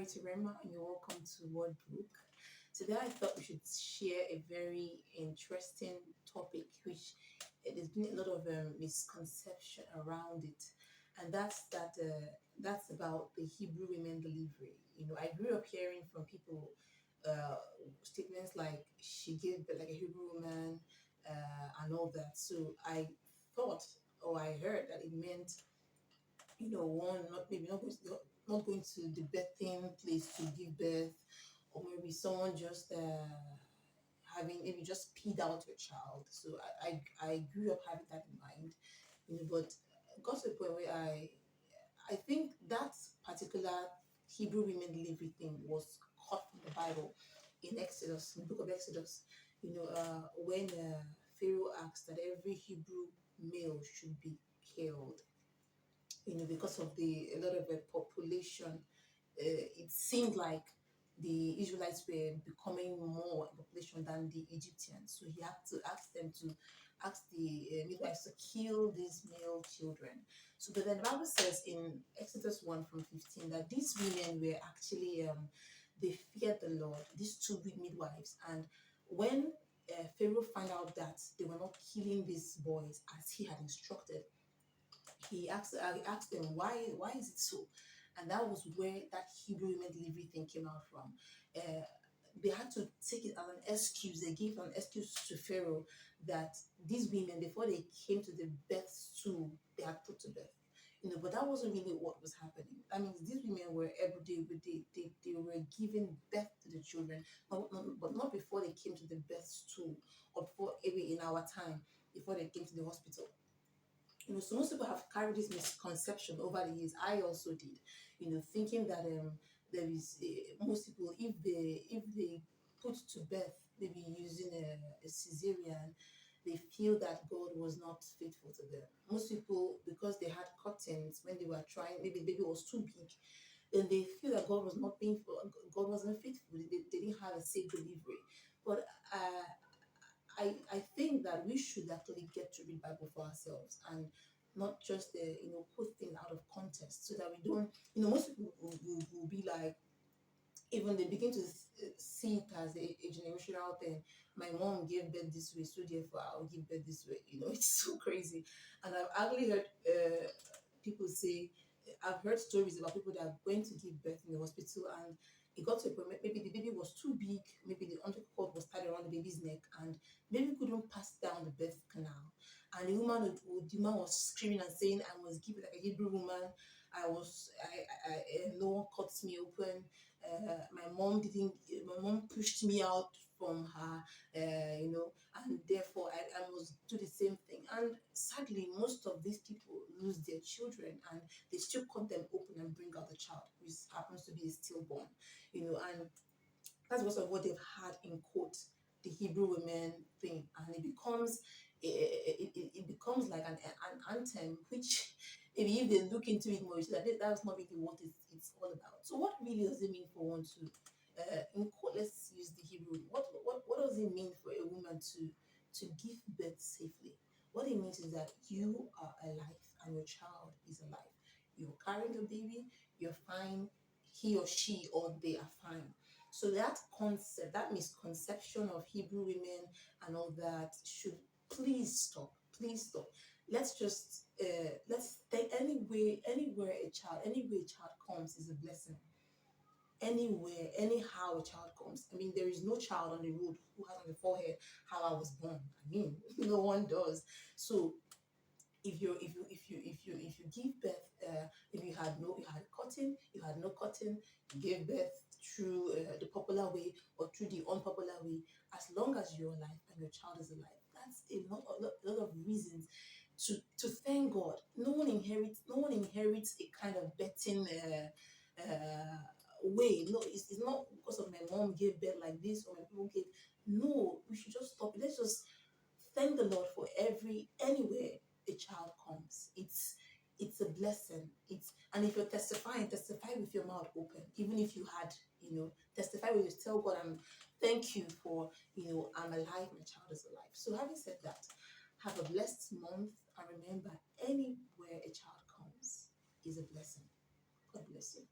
to Rhema, and you're welcome to Word Brooke. Today, I thought we should share a very interesting topic, which there's been a lot of misconception around it, and that's about the Hebrew women delivery. I grew up hearing from people uh, statements like she gave birth like a Hebrew woman and all that. So I thought, or I heard that it meant one not going to the birthing place to give birth, or maybe someone just having maybe just peed out your child. So I grew up having that in mind, but got to a point where I think that particular Hebrew women delivery thing was caught from the Bible in Exodus, in the book of Exodus. When Pharaoh asked that every Hebrew male should be killed, because of the a lot of the population. It seemed like the Israelites were becoming more in population than the Egyptians. So he had to ask the midwives to kill these male children. So, but then the Bible says in Exodus 1 from 15 that these women were actually, they feared the Lord, these two midwives. And when Pharaoh found out that they were not killing these boys as he had instructed, he asked them why is it so, and that was where that Hebrew women delivery thing came out from. Uh, they had to take it as an excuse. They gave an excuse to Pharaoh that these women, before they came to the birth stool, they had put to birth. But that wasn't really what was happening. I mean, these women were able, they were giving birth to the children, but not before they came to the birth stool, or before, maybe in our time, before they came to the hospital. So most people have carried this misconception over the years. I also did, thinking that there is most people, if they put to birth, maybe using a cesarean, they feel that God was not faithful to them. Most people, because they had curtains when they were trying, maybe the baby was too big, then they feel that God was not being, God wasn't faithful. They didn't have a safe delivery. But I think that we should actually get to read Bible for ourselves, and not just put things out of context, so that we don't, most people will be like, even they begin to see it as a generational thing. My mom gave birth this way, so therefore I'll give birth this way. It's so crazy. And I've actually heard people say, I've heard stories about people that went to give birth in the hospital, and it got to a point, maybe the baby was too big, maybe the umbilical cord was tied around the baby's neck, and baby couldn't pass down the birth canal. And the woman was screaming and saying, I was given like a Hebrew woman. No one cut me open. My mom pushed me out from her, and therefore I must do the same thing. And sadly, most of these people lose their children, and they still cut them open and bring out the child, which happens to be a stillborn, and that's most of what they've had in quote the Hebrew women thing, and it becomes like an anthem, which maybe if they look into it more, you see that that's not really what it's all about. So what really does it mean for one to, in quote, let's use the Hebrew. What does it mean for a woman to give birth safely? What it means is that you are alive and your child is alive. You're carrying the baby, you're fine. He or she or they are fine. So that concept, that misconception of Hebrew women and all that should please stop. Please stop. Let's take anywhere a child comes is a blessing. Anywhere, anyhow a child comes. I mean, there is no child on the road who has on the forehead how I was born. I mean, no one does. So if you give birth, if you had cotton, you had no cotton, you gave birth through the popular way or through the unpopular way, as long as you're alive and your child is alive, that's a lot of reasons to thank God. No one inherits a kind of betting way. No, it's not because of my mom gave birth like this or my people gave. No, we should just stop it. Let's just thank the Lord for anywhere a child comes. It's a blessing. And if you're testifying, testify with your mouth open. Even if you had, testify with your tell God, thank you for, I'm alive, my child is alive. So having said that, have a blessed month, and remember, anywhere a child comes is a blessing. God bless you.